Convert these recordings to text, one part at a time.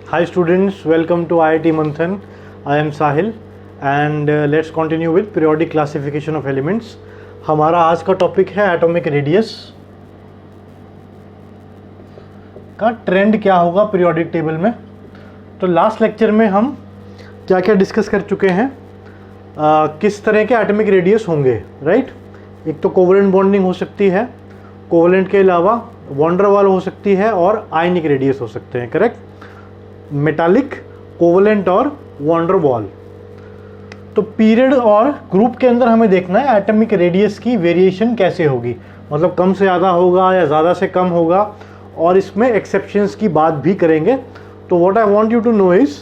Hi students, welcome to IIT Manthan. I am Sahil and let's continue with periodic classification of elements. हमारा आज का topic है atomic radius का trend क्या होगा पीरियोडिक टेबल में। तो लास्ट लेक्चर में हम क्या क्या डिस्कस कर चुके हैं, किस तरह के एटॉमिक रेडियस होंगे, राइट। एक तो कोवलेंट बॉन्डिंग हो सकती है, कोवलेंट के अलावा वॉन डेर वाल हो सकती है और आयनिक रेडियस हो सकते हैं, करेक्ट। मेटालिक, कोवलेंट और वॉन डेर वाल। तो पीरियड और ग्रुप के अंदर हमें देखना है एटॉमिक रेडियस की वेरिएशन कैसे होगी, मतलब कम से ज़्यादा होगा या ज़्यादा से कम होगा, और इसमें एक्सेप्शंस की बात भी करेंगे। तो what I want you to know is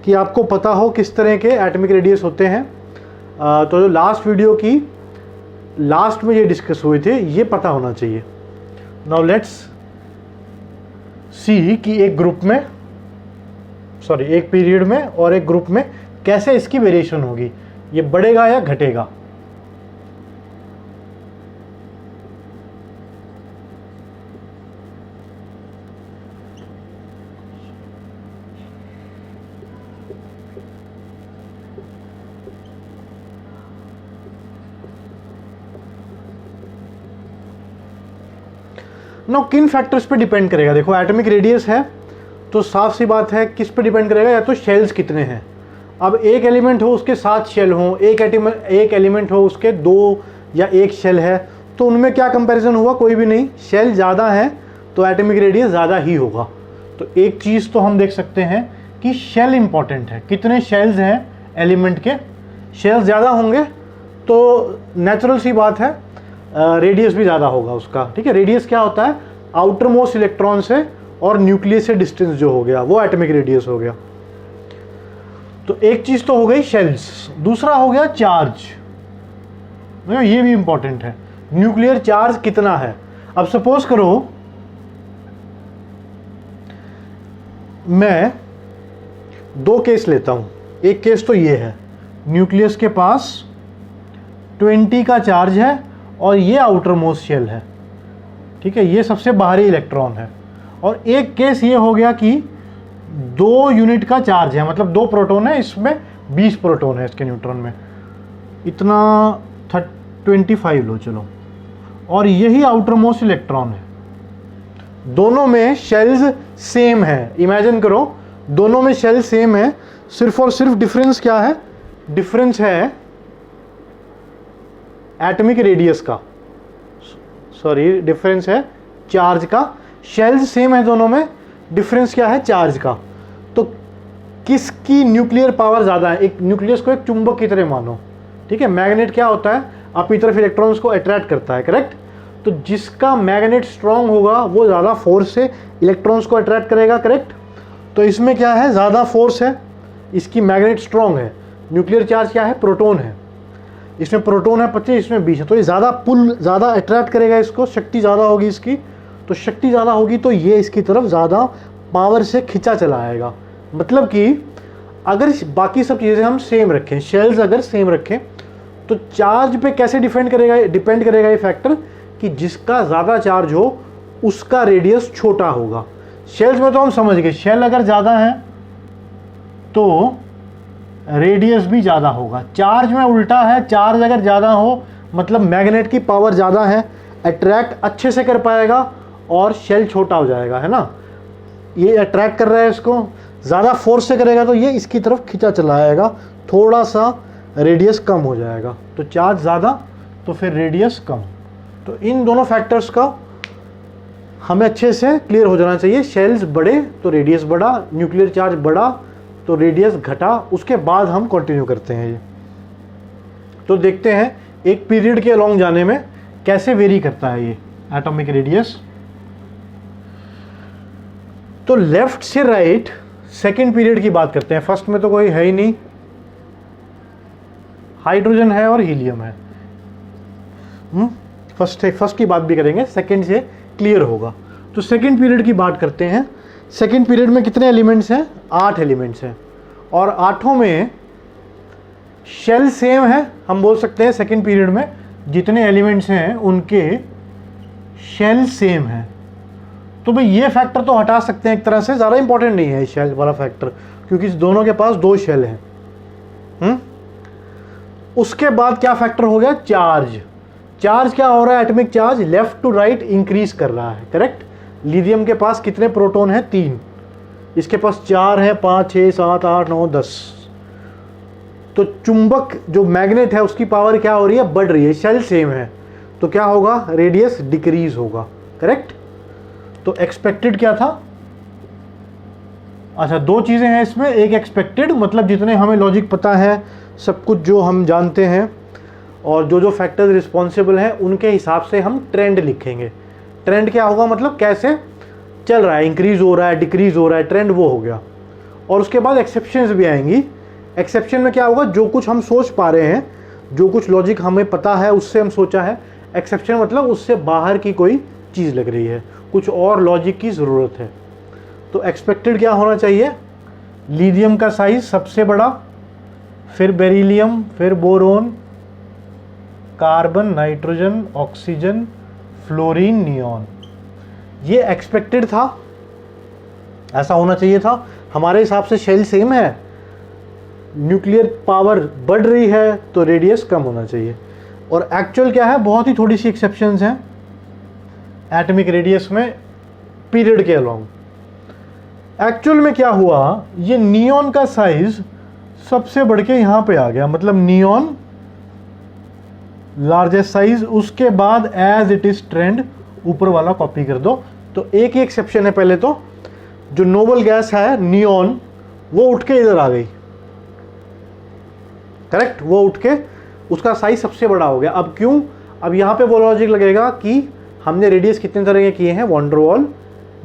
कि आपको पता हो किस तरह के एटॉमिक रेडियस होते हैं। तो जो लास्ट वीडियो की लास्ट में ये डिस्कस हुए थे ये पता होना चाहिए। नाउ लेट्स सी कि एक ग्रुप में एक पीरियड में और एक ग्रुप में कैसे इसकी वेरिएशन होगी, ये बढ़ेगा या घटेगा। नाउ किन फैक्टर्स पे डिपेंड करेगा। देखो एटॉमिक रेडियस है तो साफ सी बात है किस पे डिपेंड करेगा, या तो शेल्स कितने हैं। अब एक एलिमेंट हो उसके 7 शेल हो, एक एलिमेंट हो उसके 2 या 1 शेल है, तो उनमें क्या कंपैरिजन हुआ, कोई भी नहीं। शेल ज़्यादा है तो एटॉमिक रेडियस ज़्यादा ही होगा। तो एक चीज़ तो हम देख सकते हैं कि शेल इंपॉर्टेंट है, कितने शेल्स हैं एलिमेंट के। शेल्स ज़्यादा होंगे तो नेचुरल सी बात है रेडियस भी ज़्यादा होगा उसका, ठीक है। रेडियस क्या होता है, आउटर मोस्ट इलेक्ट्रॉन से और न्यूक्लियस से डिस्टेंस जो हो गया वो एटॉमिक रेडियस हो गया। तो एक चीज़ तो हो गई शेल्स, दूसरा हो गया चार्ज। ये भी इंपॉर्टेंट है, न्यूक्लियर चार्ज कितना है। अब सपोज करो मैं 2 केस लेता हूं। एक केस तो ये है, न्यूक्लियस के पास 20 का चार्ज है और ये आउटर मोस्ट शेल है, ठीक है, ये सबसे बाहरी इलेक्ट्रॉन है। और एक केस ये हो गया कि 2 यूनिट का चार्ज है, मतलब 2 प्रोटॉन है, इसमें 20 प्रोटॉन है इसके न्यूट्रॉन में, इतना 25 लो चलो, और यही आउटर मोस्ट इलेक्ट्रॉन है। दोनों में शेल्स सेम है, इमेजिन करो दोनों में शेल सेम है, सिर्फ और सिर्फ डिफरेंस क्या है, डिफरेंस है एटॉमिक रेडियस का, सॉरी डिफरेंस है चार्ज का। शेल्स सेम है दोनों में, डिफरेंस क्या है, चार्ज का। तो किसकी न्यूक्लियर पावर ज़्यादा है। एक न्यूक्लियस को एक चुंबक की तरह मानो, ठीक है। मैग्नेट क्या होता है, अपनी तरफ इलेक्ट्रॉन्स को अट्रैक्ट करता है, करेक्ट। तो जिसका मैग्नेट स्ट्रांग होगा वो ज़्यादा फोर्स से इलेक्ट्रॉन्स को अट्रैक्ट करेगा, करेक्ट। तो इसमें क्या है, ज़्यादा फोर्स है, इसकी मैग्नेट स्ट्रांग है। न्यूक्लियर चार्ज क्या है, प्रोटॉन है, इसमें प्रोटॉन है 25, इसमें 20 है, तो ये ज़्यादा पुल, ज़्यादा अट्रैक्ट करेगा इसको, शक्ति ज़्यादा होगी इसकी। तो शक्ति ज़्यादा होगी तो ये इसकी तरफ ज़्यादा पावर से खिंचा चला आएगा। मतलब कि अगर बाकी सब चीज़ें हम सेम रखें, शेल्स अगर सेम रखें, तो चार्ज पे कैसे डिपेंड करेगा ये फैक्टर कि जिसका ज़्यादा चार्ज हो उसका रेडियस छोटा होगा। शेल्स में तो हम समझ गए, शेल अगर ज़्यादा है तो रेडियस भी ज़्यादा होगा। चार्ज में उल्टा है, चार्ज अगर ज़्यादा हो मतलब मैग्नेट की पावर ज़्यादा है, अट्रैक्ट अच्छे से कर पाएगा और शेल छोटा हो जाएगा, है ना। ये अट्रैक्ट कर रहा है इसको, ज़्यादा फोर्स से करेगा तो ये इसकी तरफ खींचा चला आएगा, थोड़ा सा रेडियस कम हो जाएगा। तो चार्ज ज़्यादा तो फिर रेडियस कम। तो इन दोनों फैक्टर्स का हमें अच्छे से क्लियर हो जाना चाहिए। शेल्स बड़े तो रेडियस बढ़ा, न्यूक्लियर चार्ज बढ़ा तो रेडियस घटा। उसके बाद हम कंटिन्यू करते हैं ये। तो देखते हैं एक पीरियड के अलॉन्ग जाने में कैसे वेरी करता है ये एटॉमिक रेडियस। तो लेफ्ट से राइट सेकेंड पीरियड की बात करते हैं। फर्स्ट में तो कोई है ही नहीं, हाइड्रोजन है और हीलियम है। फर्स्ट की बात भी करेंगे, सेकेंड से क्लियर होगा। तो सेकेंड पीरियड की बात करते हैं। सेकेंड पीरियड में कितने एलिमेंट्स हैं, 8 एलिमेंट्स हैं, और 8 में शेल सेम है। हम बोल सकते हैं सेकेंड पीरियड में जितने एलिमेंट्स हैं उनके शेल सेम है। तो भाई ये फैक्टर तो हटा सकते हैं एक तरह से, ज़्यादा इंपॉर्टेंट नहीं है शेल वाला फैक्टर, क्योंकि इस दोनों के पास 2 शेल हैं। उसके बाद क्या फैक्टर हो गया, चार्ज। चार्ज क्या हो रहा है, atomic charge left to right increase कर रहा है, करेक्ट। लिथियम के पास कितने प्रोटॉन है, 3, इसके पास 4 है, 5 6 7 8 9 10। तो चुंबक जो मैग्नेट है उसकी पावर क्या हो रही है, बढ़ रही है, शेल सेम है, तो क्या होगा, रेडियस डिक्रीज होगा, करेक्ट। तो एक्सपेक्टेड क्या था, अच्छा 2 चीजें हैं इसमें, एक एक्सपेक्टेड मतलब जितने हमें लॉजिक पता है, सब कुछ जो हम जानते हैं, और जो जो फैक्टर्स रिस्पॉन्सिबल हैं उनके हिसाब से हम ट्रेंड लिखेंगे। ट्रेंड क्या होगा, मतलब कैसे चल रहा है, इंक्रीज हो रहा है, डिक्रीज हो रहा है, ट्रेंड वो हो गया। और उसके बाद एक्सेप्शंस भी आएंगी। एक्सेप्शन में क्या होगा, जो कुछ हम सोच पा रहे हैं, जो कुछ लॉजिक हमें पता है उससे हम सोचा है, एक्सेप्शन मतलब उससे बाहर की कोई चीज़ लग रही है, कुछ और लॉजिक की ज़रूरत है। तो एक्सपेक्टेड क्या होना चाहिए, लिथियम का साइज सबसे बड़ा, फिर बेरिलियम, फिर boron, carbon, nitrogen, oxygen, fluorine, neon. ये एक्सपेक्टेड था, ऐसा होना चाहिए था। हमारे हिसाब से शेल सेम है, न्यूक्लियर पावर बढ़ रही है तो रेडियस कम होना चाहिए। और एक्चुअल क्या है, बहुत ही थोड़ी सी एक्सेप्शंस हैं एटॉमिक रेडियस में पीरियड के अलोंग। एक्चुअल में क्या हुआ, ये नियॉन का साइज सबसे बढ़ के यहाँ पे आ गया, मतलब नियॉन लार्जेस्ट साइज, उसके बाद एज इट इज ट्रेंड ऊपर वाला कॉपी कर दो। तो एक ही एक्सेप्शन है, पहले तो जो नोबल गैस है नियॉन, वो उठ के इधर आ गई, करेक्ट, वो उठ के उसका साइज सबसे बड़ा हो गया। अब क्यों, अब यहां पे वो लॉजिक लगेगा कि हमने रेडियस कितने तरह के किए हैं, वॉन डेर वाल,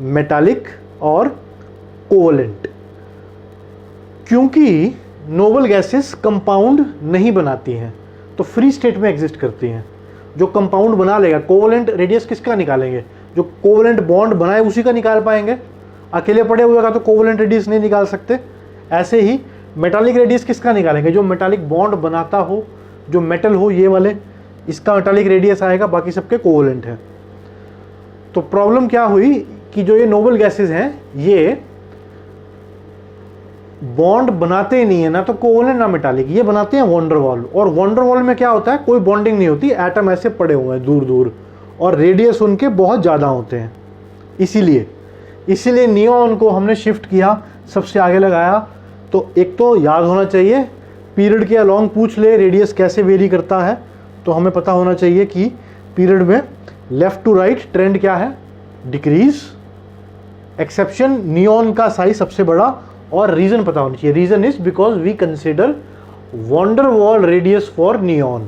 मेटालिक और कोवलेंट। क्योंकि नोबल गैसेस कंपाउंड नहीं बनाती हैं, तो फ्री स्टेट में एग्जिस्ट करती हैं। जो कंपाउंड बना लेगा, कोवलेंट रेडियस किसका निकालेंगे, जो कोवलेंट बॉन्ड बनाए उसी का निकाल पाएंगे, अकेले पड़े हुए का तो कोवलेंट रेडियस नहीं निकाल सकते। ऐसे ही मेटालिक रेडियस किसका निकालेंगे, जो मेटालिक बॉन्ड बनाता हो, जो मेटल हो, ये वाले, इसका मेटालिक रेडियस आएगा, बाकी सबके कोवलेंट है। तो प्रॉब्लम क्या हुई कि जो ये नोबल गैसेस हैं ये बॉन्ड बनाते ही नहीं है, ना तो कोवलेंट ना मेटालिक, ये बनाते हैं वॉन डेर वाल। और वॉन डेर वाल में क्या होता है, कोई बॉन्डिंग नहीं होती, एटम ऐसे पड़े हुए हैं दूर दूर, और रेडियस उनके बहुत ज़्यादा होते हैं। इसीलिए नियॉन को हमने शिफ्ट किया, सबसे आगे लगाया। तो एक तो याद होना चाहिए, पीरियड के अलोंग पूछ ले रेडियस कैसे वेरी करता है, तो हमें पता होना चाहिए कि पीरियड में लेफ्ट टू राइट ट्रेंड क्या है, डिक्रीज। एक्सेप्शन नियॉन का साइज सबसे बड़ा, और रीजन पता होना चाहिए, reason is because we consider van der Waals radius for neon.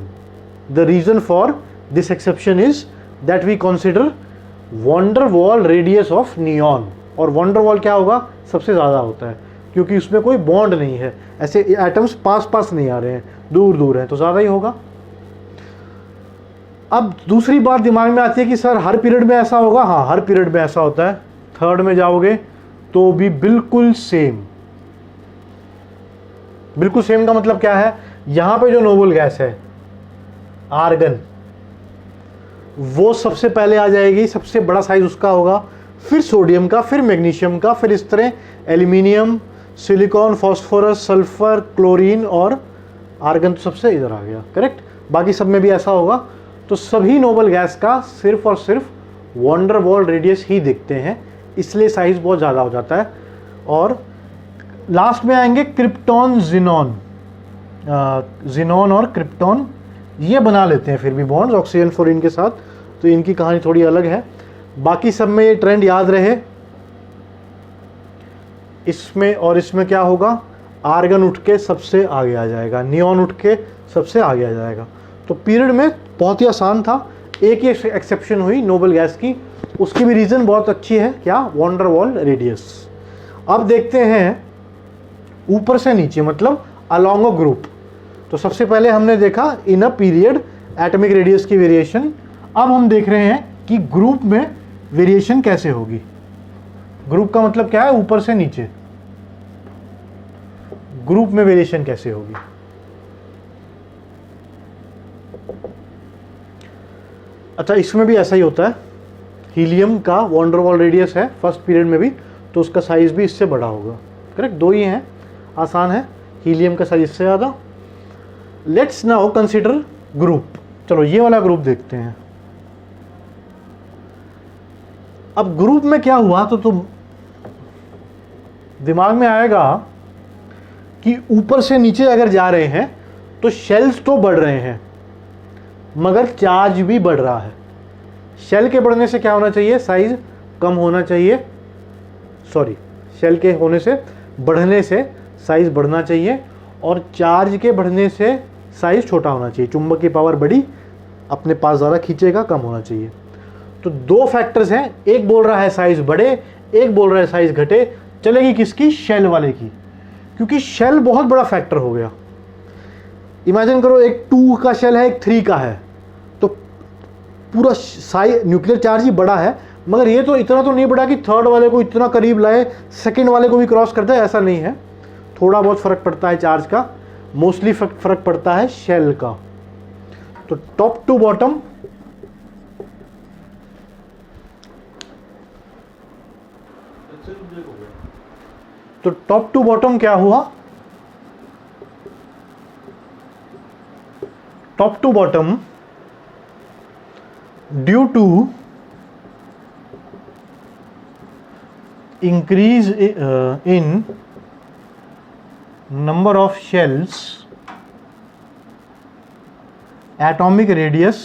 The reason for this exception is that we consider van der Waals radius of neon. और van der Waals क्या होगा, सबसे ज़्यादा होता है, क्योंकि उसमें कोई बॉन्ड नहीं है, ऐसे एटम्स पास पास नहीं आ रहे हैं, दूर दूर हैं, तो ज़्यादा ही होगा। अब दूसरी बात दिमाग में आती है कि सर हर पीरियड में ऐसा होगा, हाँ हर पीरियड में ऐसा होता है। थर्ड में जाओगे तो भी बिल्कुल सेम। बिल्कुल सेम का मतलब क्या है, यहां पे जो नोबल गैस है आर्गन, वो सबसे पहले आ जाएगी, सबसे बड़ा साइज उसका होगा, फिर सोडियम का, फिर मैग्नीशियम का, फिर इस तरह aluminium, silicon, phosphorus, sulphur, chlorine, और आर्गन तो सबसे इधर आ गया, करेक्ट। बाकी सब में भी ऐसा होगा। तो सभी नोबल गैस का सिर्फ और सिर्फ वॉन डेर वाल रेडियस ही दिखते हैं, इसलिए साइज बहुत ज़्यादा हो जाता है। और लास्ट में आएंगे क्रिप्टॉन, जिनॉन। जिनॉन और क्रिप्टॉन ये बना लेते हैं फिर भी बॉन्ड्स ऑक्सीजन फ्लोरीन के साथ, तो इनकी कहानी थोड़ी अलग है। बाकी सब में ये ट्रेंड याद रहे। इसमें और इसमें क्या होगा, आर्गन उठ के सबसे आगे आ जाएगा, नियॉन उठ के सबसे आगे आ जाएगा। तो पीरियड में बहुत ही आसान था, एक ही एक्सेप्शन हुई नोबल गैस की, उसकी भी रीज़न बहुत अच्छी है, क्या, वॉन डेर वाल रेडियस। अब देखते हैं ऊपर से नीचे, मतलब अलोंग अ ग्रुप। तो सबसे पहले हमने देखा इन अ पीरियड एटॉमिक रेडियस की वेरिएशन। अब हम देख रहे हैं कि ग्रुप में वेरिएशन कैसे होगी। ग्रुप का मतलब क्या है, ऊपर से नीचे, ग्रुप में वेरिएशन कैसे होगी। अच्छा, इसमें भी ऐसा ही होता है, हीलियम का वॉन डेर वाल रेडियस है फर्स्ट पीरियड में भी, तो उसका साइज भी इससे बड़ा होगा। करेक्ट, दो ही हैं, आसान है। हीलियम का साइज इससे ज़्यादा। Let's now consider group. चलो ये वाला ग्रुप देखते हैं। अब ग्रुप में क्या हुआ तो तुम दिमाग में आएगा कि ऊपर से नीचे अगर जा रहे हैं तो शेल्स तो बढ़ रहे हैं मगर चार्ज भी बढ़ रहा है। शेल के बढ़ने से क्या होना चाहिए, साइज कम होना चाहिए, सॉरी शेल के होने से बढ़ने से साइज बढ़ना चाहिए, और चार्ज के बढ़ने से साइज छोटा होना चाहिए। चुंबक की पावर बढ़ी, अपने पास ज़्यादा खींचेगा, कम होना चाहिए। तो दो फैक्टर्स हैं, एक बोल रहा है साइज बढ़े, एक बोल रहा है साइज घटे। चलेगी किसकी, शेल वाले की, क्योंकि शेल बहुत बड़ा फैक्टर हो गया। इमेजिन करो एक 2 का शेल है, एक 3 का है, तो पूरा साइज न्यूक्लियर चार्ज ही बड़ा है, मगर ये तो इतना तो नहीं बढ़ा कि थर्ड वाले को इतना करीब लाए, सेकंड वाले को भी क्रॉस कर दे, ऐसा नहीं है। थोड़ा बहुत फर्क पड़ता है चार्ज का, मोस्टली फर्क पड़ता है शेल का। तो टॉप टू बॉटम क्या हुआ, top to bottom due to increase in number of shells, atomic radius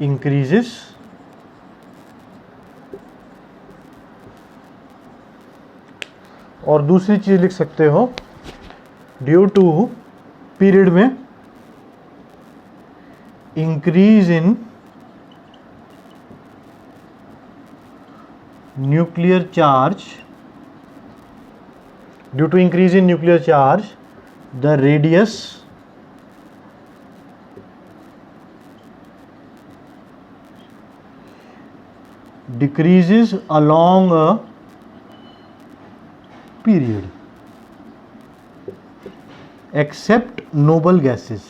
increases, और दूसरी चीज लिख सकते हो ड्यू टू पीरियड में increase in nuclear charge, due to increase in nuclear charge the radius decreases along a period except noble gases।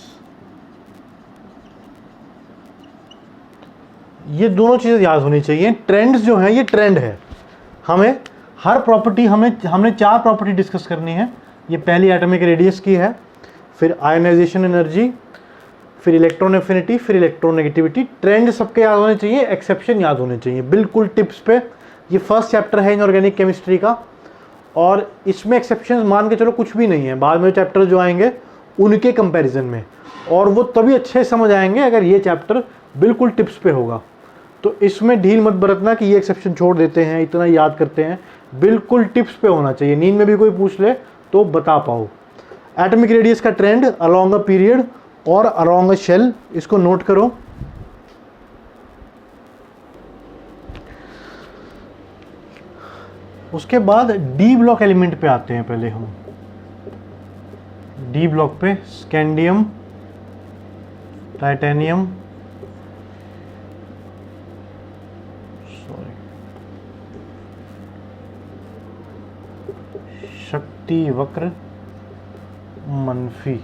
ये दोनों चीज़ें याद होनी चाहिए। ट्रेंड्स जो हैं, ये ट्रेंड है। हमें हर प्रॉपर्टी हमने 4 प्रॉपर्टी डिस्कस करनी है। ये पहली एटॉमिक रेडियस की है, फिर आयोनाइजेशन एनर्जी, फिर इलेक्ट्रॉन एफिनिटी, फिर इलेक्ट्रोनेगेटिविटी। ट्रेंड सबके याद होने चाहिए, एक्सेप्शन याद होने चाहिए, बिल्कुल टिप्स पे। ये फर्स्ट चैप्टर है इनऑर्गेनिक केमिस्ट्री का, और इसमें एक्सेप्शन मान के चलो कुछ भी नहीं है। बाद में चैप्टर जो आएंगे उनके कंपैरिजन में, और वो तभी अच्छे समझ आएंगे अगर ये चैप्टर बिल्कुल टिप्स पे होगा। तो इसमें ढील मत बरतना कि ये एक्सेप्शन छोड़ देते हैं, इतना याद करते हैं। बिल्कुल टिप्स पे होना चाहिए, नींद में भी कोई पूछ ले तो बता पाओ। एटॉमिक रेडियस का ट्रेंड अलोंग अ पीरियड और अलोंग अ शेल, इसको नोट करो। उसके बाद डी ब्लॉक एलिमेंट पे आते हैं। पहले हम डी ब्लॉक पे स्कैंडियम, टाइटेनियम, शक्ति वक्र, मनफी।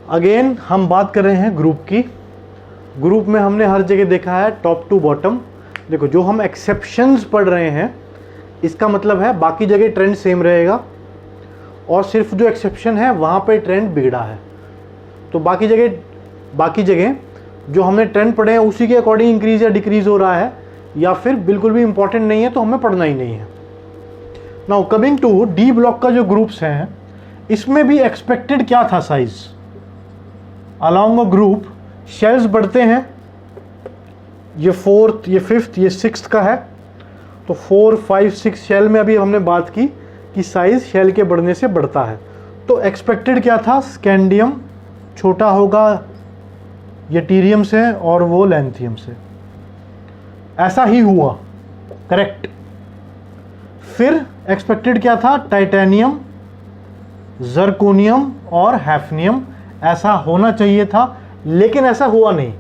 अगेन हम बात कर रहे हैं ग्रुप की। ग्रुप में हमने हर जगह देखा है टॉप टू बॉटम। देखो जो हम एक्सेप्शंस पढ़ रहे हैं, इसका मतलब है बाकी जगह ट्रेंड सेम रहेगा, और सिर्फ जो एक्सेप्शन है वहाँ पे ट्रेंड बिगड़ा है। तो बाकी जगह जो हमने ट्रेंड पढ़े हैं उसी के अकॉर्डिंग इंक्रीज या डिक्रीज हो रहा है, या फिर बिल्कुल भी इंपॉर्टेंट नहीं है तो हमें पढ़ना ही नहीं है। Now coming to d block का जो ग्रुप्स हैं, इसमें भी एक्सपेक्टेड क्या था size. Along a group shells बढ़ते हैं, ये 4th, ये 5th, ये 6th का है। तो 4, 5, 6 शेल में अभी हमने बात की कि साइज शेल के बढ़ने से बढ़ता है। तो एक्सपेक्टेड क्या था, स्कैंडियम छोटा होगा यटीरियम से और वो लैंथियम से। ऐसा ही हुआ, करेक्ट। फिर एक्सपेक्टेड क्या था, टाइटेनियम, जर्कोनियम और हैफनियम। ऐसा होना चाहिए था, लेकिन ऐसा हुआ नहीं।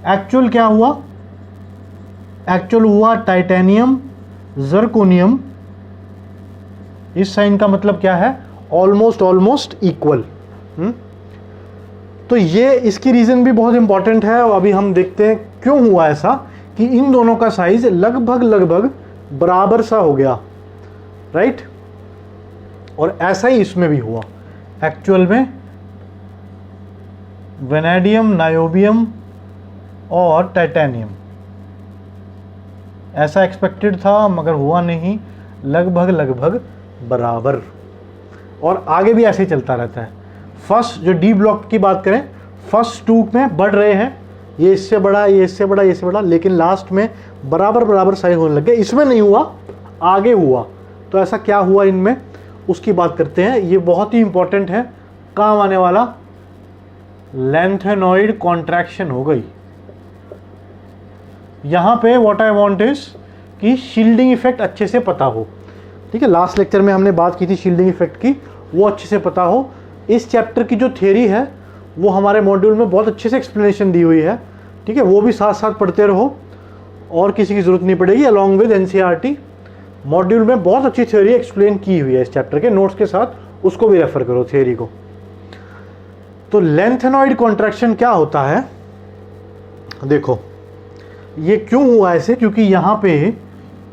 एक्चुअल क्या हुआ, एक्चुअल हुआ टाइटेनियम जर्कोनियम, इस साइन का मतलब क्या है, ऑलमोस्ट इक्वल। तो ये इसकी रीजन भी बहुत इंपॉर्टेंट है और अभी हम देखते हैं क्यों हुआ ऐसा कि इन दोनों का साइज लगभग बराबर सा हो गया, राइट। और ऐसा ही इसमें भी हुआ एक्चुअल में, वेनेडियम, नायोबियम और टाइटेनियम, ऐसा एक्सपेक्टेड था मगर हुआ नहीं, लगभग बराबर। और आगे भी ऐसे ही चलता रहता है। फर्स्ट जो डी ब्लॉक की बात करें, फर्स्ट टू में बढ़ रहे हैं, ये इससे बड़ा, ये इससे बड़ा, ये इससे बड़ा, लेकिन लास्ट में बराबर साइज होने लग गए। इसमें नहीं हुआ, आगे हुआ। तो ऐसा क्या हुआ इनमें, उसकी बात करते हैं। ये बहुत ही इंपॉर्टेंट है, काम आने वाला। लैंथेनॉइड कॉन्ट्रैक्शन हो गई। यहां पे व्हाट आई वांट इज कि शील्डिंग इफेक्ट अच्छे से पता हो, ठीक है। लास्ट लेक्चर में हमने बात की थी शील्डिंग इफेक्ट की, वो अच्छे से पता हो। इस चैप्टर की जो थ्योरी है वो हमारे मॉड्यूल में बहुत अच्छे से एक्सप्लेनेशन दी हुई है, ठीक है। वो भी साथ साथ पढ़ते रहो और किसी की ज़रूरत नहीं पड़ेगी। अलॉन्ग विद एनसीईआरटी मॉड्यूल में बहुत अच्छी थ्योरी एक्सप्लेन की हुई है इस चैप्टर के नोट्स के साथ, उसको भी रेफर करो थ्योरी को। तो लैंथेनॉइड कॉन्ट्रैक्शन क्या होता है, देखो ये क्यों हुआ ऐसे, क्योंकि यहाँ पे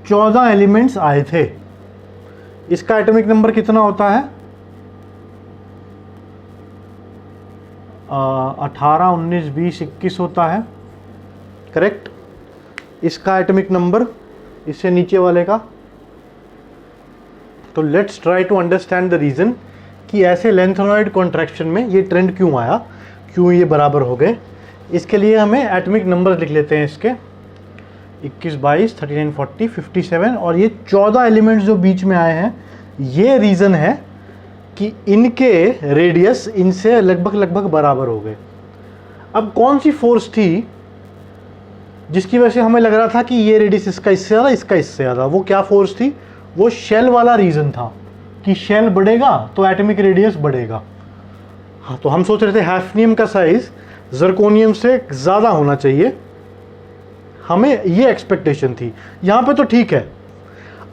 14 एलिमेंट्स आए थे। इसका एटॉमिक नंबर कितना होता है, 18, 19, 20, 21 होता है, करेक्ट। इसका एटॉमिक नंबर इससे नीचे वाले का। तो let's try to understand the reason कि ऐसे लैंथेनॉइड कॉन्ट्रैक्शन में ये ट्रेंड क्यों आया, क्यों ये बराबर हो गए। इसके लिए हमें एटॉमिक नंबर लिख लेते हैं इसके, 21, 22, 39, 40, 57 और ये 14 एलिमेंट्स जो बीच में आए हैं, ये रीज़न है कि इनके रेडियस इनसे लगभग बराबर हो गए। अब कौन सी फोर्स थी जिसकी वजह से हमें लग रहा था कि ये रेडियस इसका इससे ज़्यादा, इसका इससे ज़्यादा, वो क्या फोर्स थी, वो शेल वाला रीज़न था कि शेल बढ़ेगा तो एटॉमिक रेडियस बढ़ेगा। हाँ, तो हम सोच रहे थे हैफनियम का साइज जर्कोनियम से ज़्यादा होना चाहिए, हमें ये एक्सपेक्टेशन थी। यहाँ पे तो ठीक है।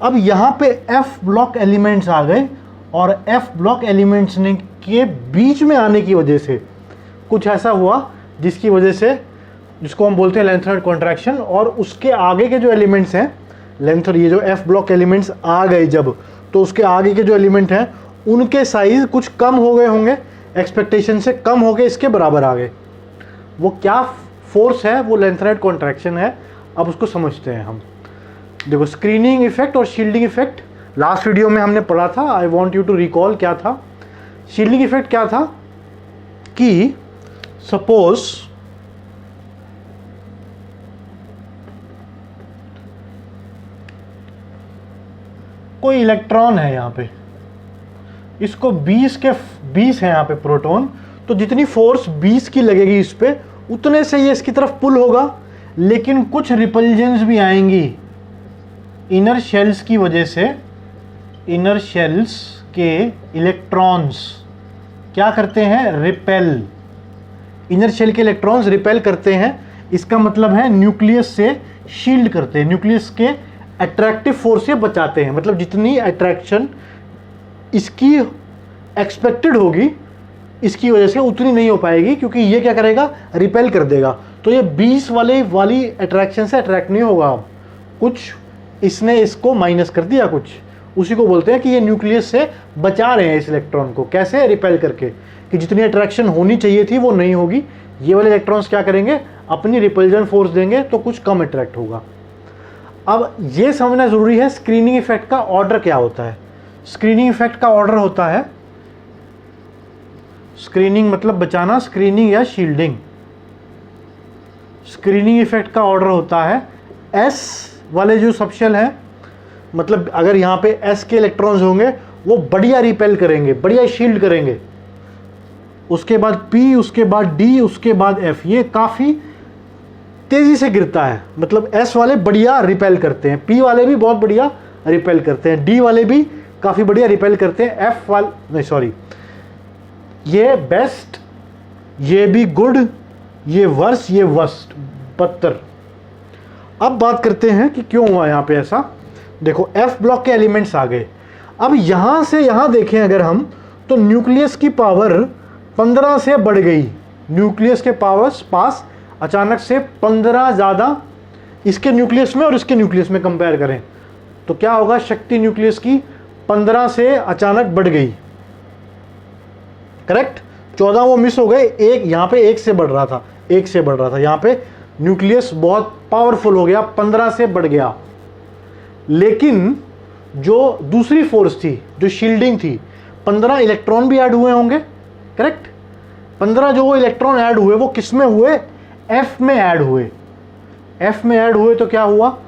अब यहाँ पे एफ ब्लॉक एलिमेंट्स आ गए और एफ ब्लॉक एलिमेंट्स ने के बीच में आने की वजह से कुछ ऐसा हुआ जिसकी वजह से, जिसको हम बोलते हैं लैंथेनॉइड कॉन्ट्रैक्शन। और उसके आगे के जो एलिमेंट्स हैं लेंथ, ये जो एफ ब्लॉक एलिमेंट्स आ गए जब, तो उसके आगे के जो एलिमेंट हैं उनके साइज कुछ कम हो गए होंगे, एक्सपेक्टेशन से कम हो गए, इसके बराबर आ गए। वो क्या फोर्स है, वो लैंथेनॉइड कॉन्ट्रैक्शन है। अब उसको समझते हैं हम। देखो, स्क्रीनिंग इफेक्ट और शील्डिंग इफेक्ट लास्ट वीडियो में हमने पढ़ा था। I want you to recall क्या था। शील्डिंग इफेक्ट क्या था कि सपोज कोई इलेक्ट्रॉन है यहाँ पे, इसको 20 है यहाँ पे प्रोटॉन, तो जितनी फोर्स 20 की लगेगी इस पे, उतने से ये इसकी तरफ पुल होगा। लेकिन कुछ रिपल्जेंस भी आएंगी इनर शेल्स की वजह से। इनर शेल्स के इलेक्ट्रॉन्स क्या करते हैं, रिपेल। इनर शेल के इलेक्ट्रॉन्स रिपेल करते हैं, इसका मतलब है न्यूक्लियस से शील्ड करते हैं, न्यूक्लियस के अट्रैक्टिव फोर्स से बचाते हैं। मतलब जितनी अट्रैक्शन इसकी एक्सपेक्टेड होगी इसकी वजह से उतनी नहीं हो पाएगी, क्योंकि ये क्या करेगा, रिपेल कर देगा। तो ये 20 वाली अट्रैक्शन से अट्रैक्ट नहीं होगा, कुछ इसने इसको माइनस कर दिया, कुछ उसी को बोलते हैं कि ये न्यूक्लियस से बचा रहे हैं इस इलेक्ट्रॉन को। कैसे, रिपेल करके, कि जितनी अट्रैक्शन होनी चाहिए थी वो नहीं होगी। ये वाले इलेक्ट्रॉन्स क्या करेंगे, अपनी रिपल्जन फोर्स देंगे तो कुछ कम अट्रैक्ट होगा। अब ये समझना जरूरी है स्क्रीनिंग इफेक्ट का ऑर्डर क्या होता है। स्क्रीनिंग इफेक्ट का ऑर्डर होता है, स्क्रीनिंग मतलब बचाना, स्क्रीनिंग या शील्डिंग। स्क्रीनिंग इफेक्ट का ऑर्डर होता है एस वाले जो सबशेल है, मतलब अगर यहाँ पे एस के इलेक्ट्रॉन्स होंगे वो बढ़िया रिपेल करेंगे, बढ़िया शील्ड करेंगे। उसके बाद पी, उसके बाद डी, उसके बाद एफ, ये काफ़ी तेज़ी से गिरता है। मतलब एस वाले बढ़िया रिपेल करते हैं, पी वाले भी बहुत बढ़िया रिपेल करते हैं, डी वाले भी काफ़ी बढ़िया रिपेल करते हैं, एफ वाले नहीं, सॉरी, ये बेस्ट, ये भी गुड, ये वर्स, ये वर्स्ट, बदतर। अब बात करते हैं कि क्यों हुआ यहाँ पे ऐसा। देखो F ब्लॉक के एलिमेंट्स आ गए। अब यहाँ से यहाँ देखें अगर हम, तो न्यूक्लियस की पावर 15 से बढ़ गई। न्यूक्लियस के पास अचानक से 15 ज़्यादा इसके न्यूक्लियस में और इसके न्यूक्लियस में कंपेयर करें तो क्या होगा, शक्ति न्यूक्लियस की 15 से अचानक बढ़ गई। करेक्ट, 14 वो मिस हो गए, एक यहाँ पे 1 से बढ़ रहा था, 1 से बढ़ रहा था, यहाँ पे न्यूक्लियस बहुत पावरफुल हो गया, 15 से बढ़ गया। लेकिन जो दूसरी फोर्स थी, जो शील्डिंग थी, 15 इलेक्ट्रॉन भी ऐड हुए होंगे। करेक्ट, 15 जो वो इलेक्ट्रॉन ऐड हुए वो किस में हुए, F में ऐड हुए। F में ऐड हुए तो क्या हुआ,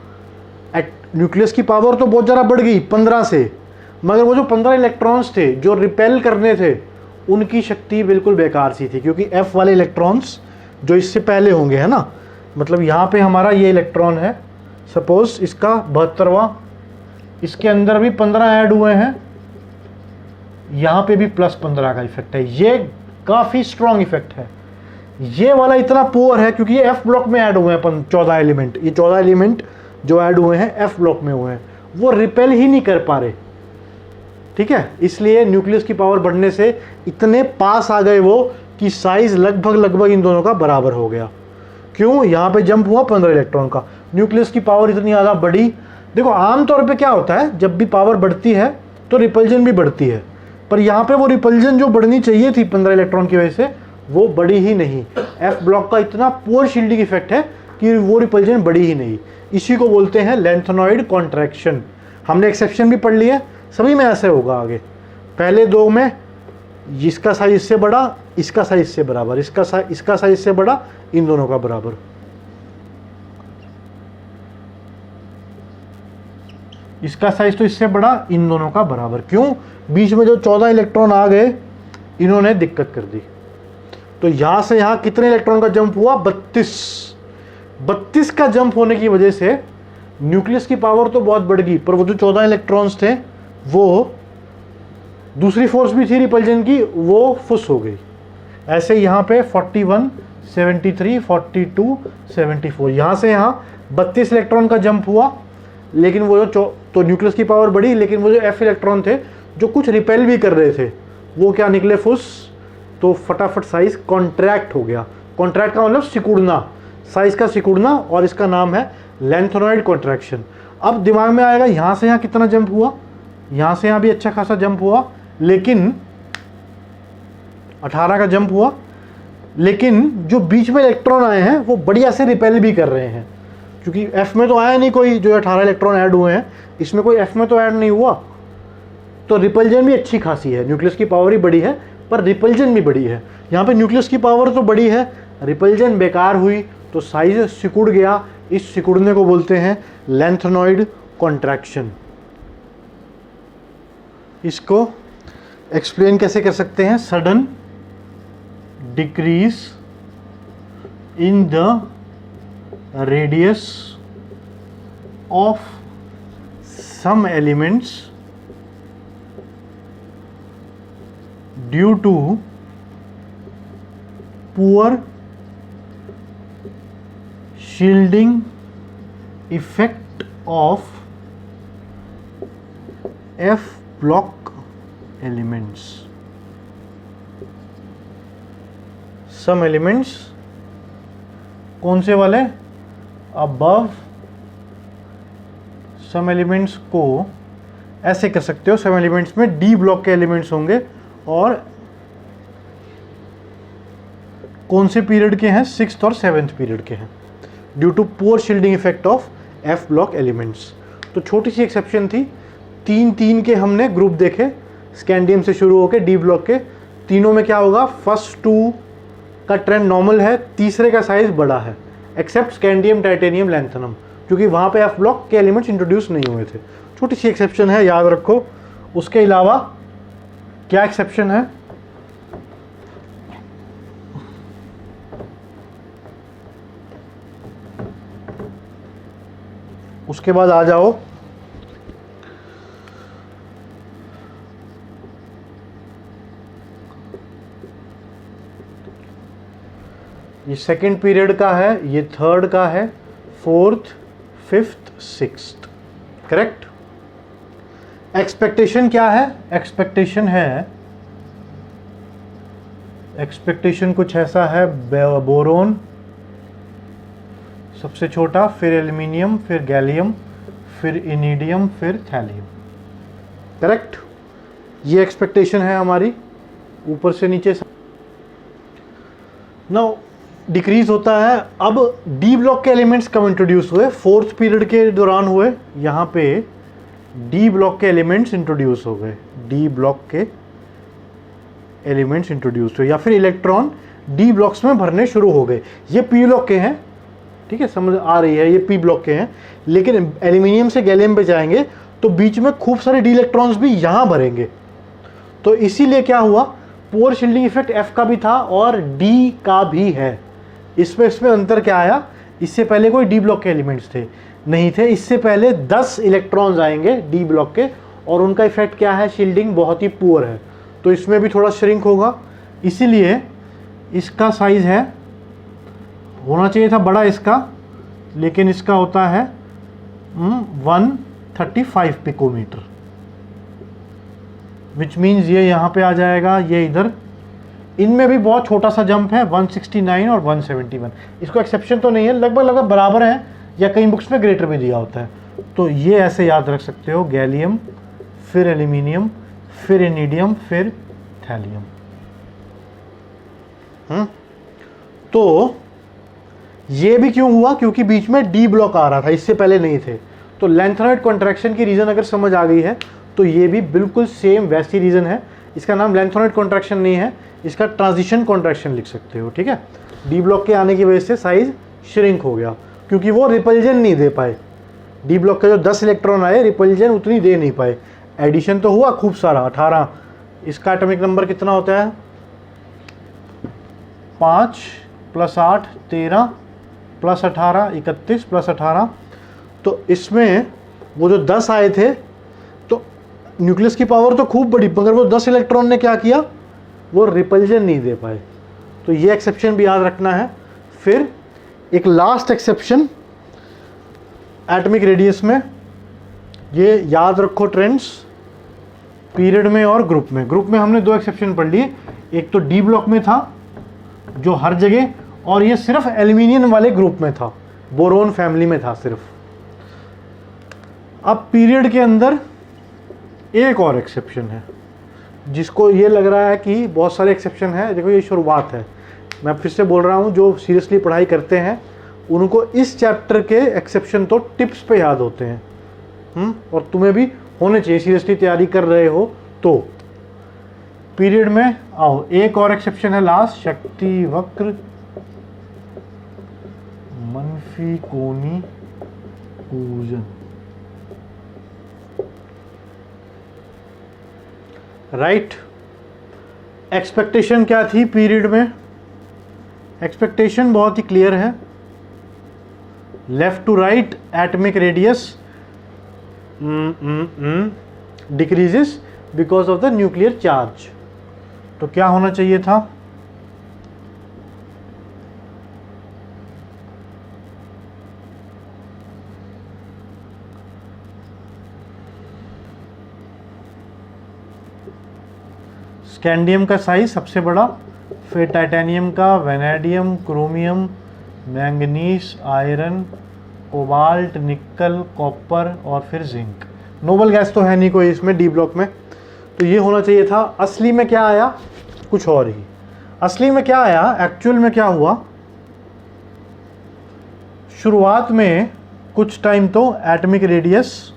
न्यूक्लियस की पावर तो बहुत ज़्यादा बढ़ गई 15 से, मगर वो जो 15 इलेक्ट्रॉन्स थे जो रिपेल करने थे उनकी शक्ति बिल्कुल बेकार सी थी, क्योंकि F वाले इलेक्ट्रॉन्स जो इससे पहले होंगे, है ना, मतलब यहाँ पे हमारा ये इलेक्ट्रॉन है, सपोज इसका 72वां, इसके अंदर भी 15 ऐड हुए हैं, यहाँ पे भी +15 का इफेक्ट है। ये काफ़ी स्ट्रॉन्ग इफेक्ट है। ये वाला इतना पुअर है क्योंकि ये F ब्लॉक में ऐड हुए हैं 14 एलिमेंट। ये 14 एलिमेंट जो ऐड हुए हैं F ब्लॉक में हुए हैं, वो रिपेल ही नहीं कर पा रहे। ठीक है, इसलिए न्यूक्लियस की पावर बढ़ने से इतने पास आ गए वो कि साइज लगभग इन दोनों का बराबर हो गया। क्यों, यहाँ पे जंप हुआ 15 इलेक्ट्रॉन का, न्यूक्लियस की पावर इतनी ज़्यादा बढ़ी। देखो आमतौर पे क्या होता है, जब भी पावर बढ़ती है तो रिपल्जन भी बढ़ती है, पर यहाँ पे वो रिपल्जन जो बढ़नी चाहिए थी 15 इलेक्ट्रॉन की वजह से वो बढ़ी ही नहीं। F ब्लॉक का इतना पुअर शील्डिंग इफेक्ट है कि वो रिपल्जन बढ़ी ही नहीं। इसी को बोलते हैं लेंथेनॉइड कॉन्ट्रैक्शन। हमने एक्सेप्शन भी पढ़ लिया, सभी में ऐसे होगा आगे। पहले दो में इसका साइज इससे बड़ा, इसका साइज इससे बराबर, इसका साइज इससे बड़ा, इन दोनों का बराबर। इसका साइज तो इससे बड़ा, इन दोनों का बराबर। क्यों, बीच में जो 14 इलेक्ट्रॉन आ गए इन्होंने दिक्कत कर दी। तो यहां से यहां कितने इलेक्ट्रॉन का जंप हुआ, 32 का जंप होने की वजह से न्यूक्लियस की पावर तो बहुत बढ़ गई, पर वो जो 14 इलेक्ट्रॉन्स थे वो दूसरी फोर्स भी थी रिपल्जन की, वो फुस हो गई। ऐसे यहाँ पे 41, 73, 42, 74, यहाँ से यहाँ 32 इलेक्ट्रॉन का जंप हुआ। लेकिन वो जो तो न्यूक्लियस की पावर बढ़ी, लेकिन वो जो F इलेक्ट्रॉन थे जो कुछ रिपेल भी कर रहे थे वो क्या निकले, फुस। तो फटाफट साइज कॉन्ट्रैक्ट हो गया। कॉन्ट्रैक्ट का मतलब सिकुड़ना, साइज का सिकुड़ना, और इसका नाम है लेंथेनॉइड कॉन्ट्रैक्शन। अब दिमाग में आएगा यहाँ से यहाँ कितना जंप हुआ, यहाँ से यहाँ भी अच्छा खासा जंप हुआ, लेकिन 18 का जंप हुआ, लेकिन जो बीच में इलेक्ट्रॉन आए हैं वो बढ़िया से रिपेल भी कर रहे हैं, क्योंकि F में तो आया नहीं कोई, जो 18 इलेक्ट्रॉन ऐड हुए हैं इसमें कोई F में तो ऐड नहीं हुआ। तो रिपल्जन भी अच्छी खासी है, न्यूक्लियस की पावर ही बड़ी है पर रिपल्जन भी बड़ी है। यहाँ पे न्यूक्लियस की पावर तो बड़ी है, रिपल्जन बेकार हुई तो साइज सिकुड़ गया। इस सिकुड़ने को बोलते हैं लेंथेनॉइड कॉन्ट्रैक्शन। इसको एक्सप्लेन कैसे कर सकते हैं, sudden decrease in the radius of some elements due to poor shielding effect of F block elements. Some elements कौन से वाले, above some elements को ऐसे कर सकते हो, some elements में D ब्लॉक के एलिमेंट्स होंगे और कौन से पीरियड के हैं, 6th और 7th पीरियड के हैं, due to poor shielding effect of F block elements. तो छोटी सी एक्सेप्शन थी, 3 के हमने ग्रुप देखे, स्कैंडियम से शुरू होकर D ब्लॉक के। तीनों में क्या होगा, फर्स्ट 2 का ट्रेंड नॉर्मल है, तीसरे का साइज बड़ा है, एक्सेप्ट स्कैंडियम, टाइटेनियम, लैंथेनम, क्योंकि वहाँ पे F ब्लॉक के एलिमेंट्स इंट्रोड्यूस नहीं हुए थे। छोटी सी एक्सेप्शन है, याद रखो। उसके अलावा क्या एक्सेप्शन है, उसके बाद आ जाओ ये सेकंड पीरियड का है, ये थर्ड का है, 4th, 5th 6th, correct. Expectation क्या है? एक्सपेक्टेशन कुछ ऐसा है, बोरोन सबसे छोटा, फिर एल्यूमिनियम, फिर गैलियम, फिर इनिडियम, फिर थैलियम, करेक्ट। ये एक्सपेक्टेशन है हमारी ऊपर से नीचे। नाउ डिक्रीज होता है। अब डी ब्लॉक के एलिमेंट्स कब इंट्रोड्यूस हुए? 4th पीरियड के दौरान हुए। यहाँ पे डी ब्लॉक के एलिमेंट्स इंट्रोड्यूस हो गए, डी ब्लॉक के एलिमेंट्स इंट्रोड्यूस हुए, या फिर इलेक्ट्रॉन डी ब्लॉक्स में भरने शुरू हो गए। ये पी ब्लॉक के हैं, ठीक है, समझ आ रही है, ये पी ब्लॉक के हैं। लेकिन एल्यूमिनियम से गैलियम पे जाएंगे तो बीच में खूब सारे डी इलेक्ट्रॉन्स भी यहाँ भरेंगे। तो इसीलिए क्या हुआ, पोर शील्डिंग इफेक्ट एफ का भी था और डी का भी है। इसमें अंतर क्या आया? इससे पहले कोई डी ब्लॉक के एलिमेंट्स थे नहीं थे, इससे पहले 10 इलेक्ट्रॉन्स आएंगे डी ब्लॉक के, और उनका इफेक्ट क्या है? शील्डिंग बहुत ही पुअर है, तो इसमें भी थोड़ा श्रिंक होगा। इसीलिए इसका साइज है, होना चाहिए था बड़ा इसका, लेकिन इसका होता है 135 पिकोमीटर, विच मीन्स ये यहाँ पे आ जाएगा, ये इधर। इनमें भी बहुत छोटा सा जंप है, 169 और 171। इसको एक्सेप्शन तो नहीं है, लगभग बराबर है, या कई बुक्स में ग्रेटर भी दिया होता है। तो ये ऐसे याद रख सकते हो, गैलियम, फिर एल्यूमिनियम, फिर इनिडियम, फिर थैलियम। तो ये भी क्यों हुआ? क्योंकि बीच में डी ब्लॉक आ रहा था, इससे पहले नहीं थे। तो लेंथेनॉइड कॉन्ट्रैक्शन की रीजन अगर समझ आ गई है तो ये भी बिल्कुल सेम वैसी रीजन है। इसका नाम लेंथेनॉइड कॉन्ट्रैक्शन नहीं है, इसका ट्रांजिशन कॉन्ट्रैक्शन लिख सकते हो, ठीक है। डी ब्लॉक के आने की वजह से साइज श्रिंक हो गया, क्योंकि वो रिपल्जन नहीं दे पाए। डी ब्लॉक के जो 10 इलेक्ट्रॉन आए, रिपल्जन उतनी दे नहीं पाए। एडिशन तो हुआ खूब सारा, 18। इसका एटॉमिक नंबर कितना होता है? 5 + 8 13 + 18 31 + 18। तो इसमें वो जो 10 आए थे, तो न्यूक्लियस की पावर तो खूब बड़ी, मगर वो 10 इलेक्ट्रॉन ने क्या किया? वो रिपल्जन नहीं दे पाए। तो ये एक्सेप्शन भी याद रखना है। फिर एक लास्ट एक्सेप्शन एटॉमिक रेडियस में, ये याद रखो ट्रेंड्स, पीरियड में और ग्रुप में। ग्रुप में हमने 2 एक्सेप्शन पढ़ लिए, एक तो डी ब्लॉक में था जो हर जगह, और ये सिर्फ एल्यूमिनियम वाले ग्रुप में था, बोरोन फैमिली में था सिर्फ। अब पीरियड के अंदर एक और एक्सेप्शन है, जिसको ये लग रहा है कि बहुत सारे एक्सेप्शन है। देखो ये शुरुआत है, मैं फिर से बोल रहा हूँ, जो सीरियसली पढ़ाई करते हैं उनको इस चैप्टर के एक्सेप्शन तो टिप्स पे याद होते हैं, और तुम्हें भी होने चाहिए, सीरियसली तैयारी कर रहे हो तो। पीरियड में आओ, एक और एक्सेप्शन है लास्ट, शक्ति वक्र मनफी कोनी पूजन, राइट। एक्सपेक्टेशन क्या थी पीरियड में? एक्सपेक्टेशन बहुत ही क्लियर है, left to right atomic radius decreases because of the nuclear charge. तो क्या होना चाहिए था? स्कैंडियम का साइज सबसे बड़ा, फिर टाइटेनियम का, vanadium, chromium, manganese, iron, cobalt, निकल, कॉपर और फिर जिंक। नोबल गैस तो है नहीं कोई इसमें डी ब्लॉक में, तो ये होना चाहिए था। असली में क्या आया? कुछ और ही। असली में क्या आया? एक्चुअल में क्या हुआ? शुरुआत में कुछ टाइम तो एटॉमिक रेडियस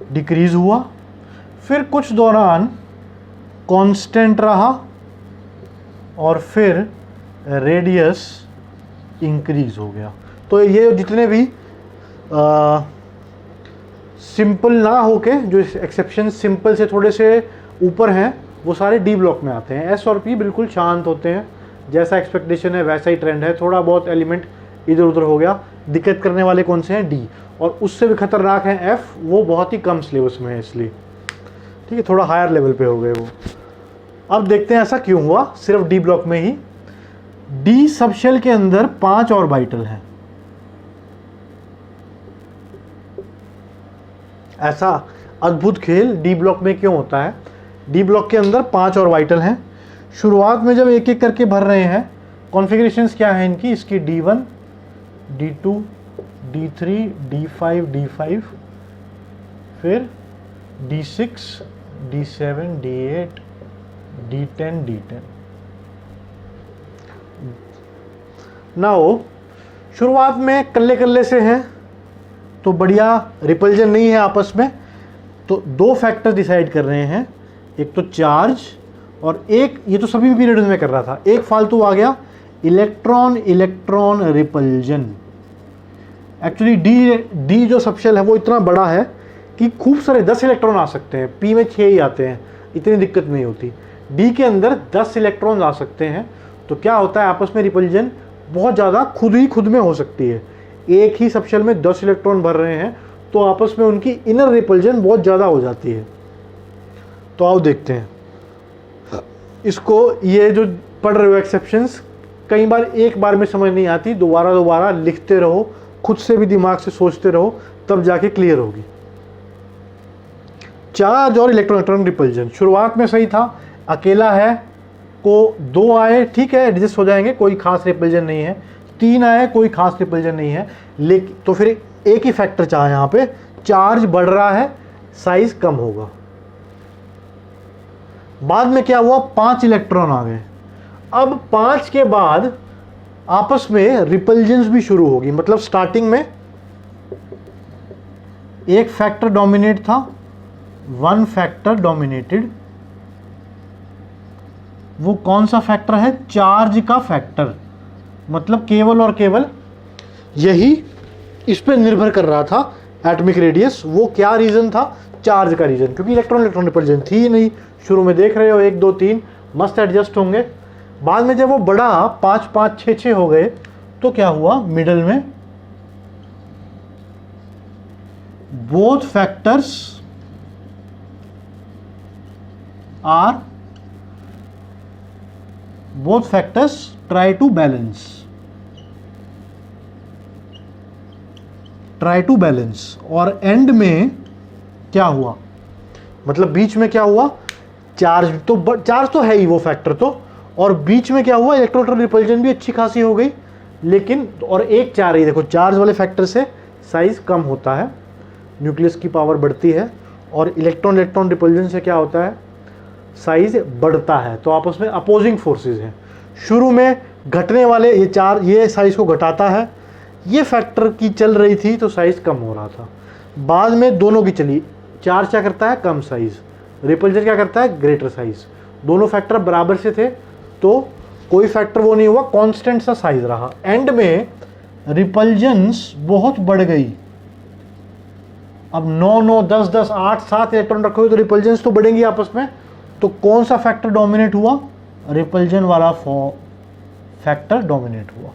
डिक्रीज हुआ, फिर कुछ दौरान कांस्टेंट रहा, और फिर रेडियस इंक्रीज हो गया। तो ये जितने भी सिंपल ना होके, जो एक्सेप्शन सिंपल से थोड़े से ऊपर हैं, वो सारे डी ब्लॉक में आते हैं। एस और पी बिल्कुल शांत होते हैं, जैसा एक्सपेक्टेशन है वैसा ही ट्रेंड है। थोड़ा बहुत एलिमेंट इधर उधर हो गया। दिक्कत करने वाले कौन से हैं? डी। और उससे भी खतरनाक है एफ, वो बहुत ही कम सिलेबस में है इसलिए, ठीक है, थोड़ा हायर लेवल पे हो गए वो। अब देखते हैं ऐसा क्यों हुआ सिर्फ डी ब्लॉक में ही। डी सबशेल के अंदर 5 ऑर्बिटल हैं। ऐसा अद्भुत खेल डी ब्लॉक में क्यों होता है? डी ब्लॉक के अंदर 5 ऑर्बिटल हैं। शुरुआत में जब एक एक करके भर रहे हैं, कॉन्फ़िगरेशंस क्या है इनकी? इसकी D1, D2, D3, D5, D5, फिर D6, D7, D8, D10, D10। Now शुरुआत में कल्ले कल्ले से हैं तो बढ़िया रिपल्जन नहीं है आपस में, तो दो फैक्टर डिसाइड कर रहे हैं, एक तो चार्ज और एक, ये तो सभी पीरियड में कर रहा था, एक फालतू आ गया electron electron repulsion. Actually D जो सबशेल है वो इतना बड़ा है कि खूब सारे 10 इलेक्ट्रॉन आ सकते हैं, पी में 6 ही आते हैं, इतनी दिक्कत नहीं होती। डी के अंदर 10 इलेक्ट्रॉन आ सकते हैं, तो क्या होता है आपस में रिपल्जन बहुत ज़्यादा खुद में हो सकती है। एक ही सबशेल में 10 इलेक्ट्रॉन भर रहे हैं तो आपस में उनकी इनर रिपल्जन बहुत ज़्यादा हो जाती है। तो आओ देखते हैं इसको। ये जो पढ़ रहे हो एक्सेप्शंस, कई बार एक बार में समझ नहीं आती, दोबारा लिखते रहो, खुद से भी दिमाग से सोचते रहो, तब जाके क्लियर होगी। चार्ज और इलेक्ट्रॉन इलेक्ट्रॉन रिपल्जन शुरुआत में सही था, अकेला है को 2 आए, ठीक है एडजस्ट हो जाएंगे, कोई खास रिपल्जन नहीं है। 3 आए, कोई खास रिपल्जन नहीं है, लेकिन तो फिर एक ही फैक्टर चाहे, यहाँ पे चार्ज बढ़ रहा है, साइज कम होगा। बाद में क्या हुआ? 5 इलेक्ट्रॉन आ गए। अब 5 के बाद आपस में रिपल्जेंस भी शुरू होगी। मतलब स्टार्टिंग में एक फैक्टर डोमिनेट था, 1 फैक्टर डोमिनेटेड। वो कौन सा फैक्टर है? चार्ज का फैक्टर। मतलब केवल और केवल यही इस पे निर्भर कर रहा था एटॉमिक रेडियस। वो क्या रीजन था? चार्ज का रीजन, क्योंकि इलेक्ट्रॉन इलेक्ट्रॉन रिपल्जन थी ही नहीं। शुरू में देख रहे हो 1 2 3 मस्त एडजस्ट होंगे। बाद में जब वो बड़ा 5 5 6 6 हो गए तो क्या हुआ? मिडल में both factors try to balance और एंड में क्या हुआ? मतलब बीच में क्या हुआ? चार्ज तो है ही वो फैक्टर तो, और बीच में क्या हुआ? इलेक्ट्रॉन रिपल्जन भी अच्छी खासी हो गई, लेकिन और एक चार ही देखो, चार्ज वाले फैक्टर से साइज कम होता है, न्यूक्लियस की पावर बढ़ती है, और इलेक्ट्रॉन इलेक्ट्रॉन रिपल्जन से क्या होता है? साइज बढ़ता है। तो आपस में अपोजिंग फोर्सेस हैं। शुरू में घटने वाले ये साइज को घटाता है, ये फैक्टर की चल रही थी तो साइज कम हो रहा था। बाद में दोनों की चली, चार्ज क्या करता है? कम साइज, रिपल्जन क्या करता है? Greater size. दोनों फैक्टर बराबर से थे तो कोई फैक्टर वो नहीं हुआ, कांस्टेंट सा साइज रहा। एंड में रिपल्जेंस बहुत बढ़ गई। अब 9 9 10 10 8 7 इलेक्ट्रॉन रखोगे तो रिपल्जेंस तो बढ़ेंगी आपस में। तो कौन सा फैक्टर डोमिनेट हुआ? रिपल्जन वाला फैक्टर डोमिनेट हुआ।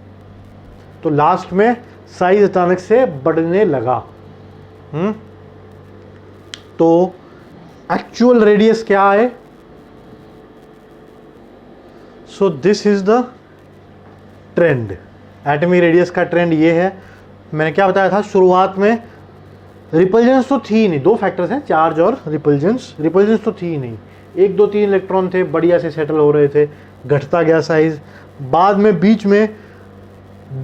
तो लास्ट में साइज अचानक से बढ़ने लगा। तो एक्चुअल रेडियस क्या है? So this is the trend. Atomic radius का ट्रेंड ये है। मैंने क्या बताया था? शुरुआत में रिपल्जेंस तो थी ही नहीं, 2 फैक्टर्स हैं, चार्ज और रिपल्जेंस। रिपल्जेंस तो थी ही नहीं, 1 2 3 इलेक्ट्रॉन थे, बढ़िया से सेटल हो रहे थे, घटता गया साइज। बाद में बीच में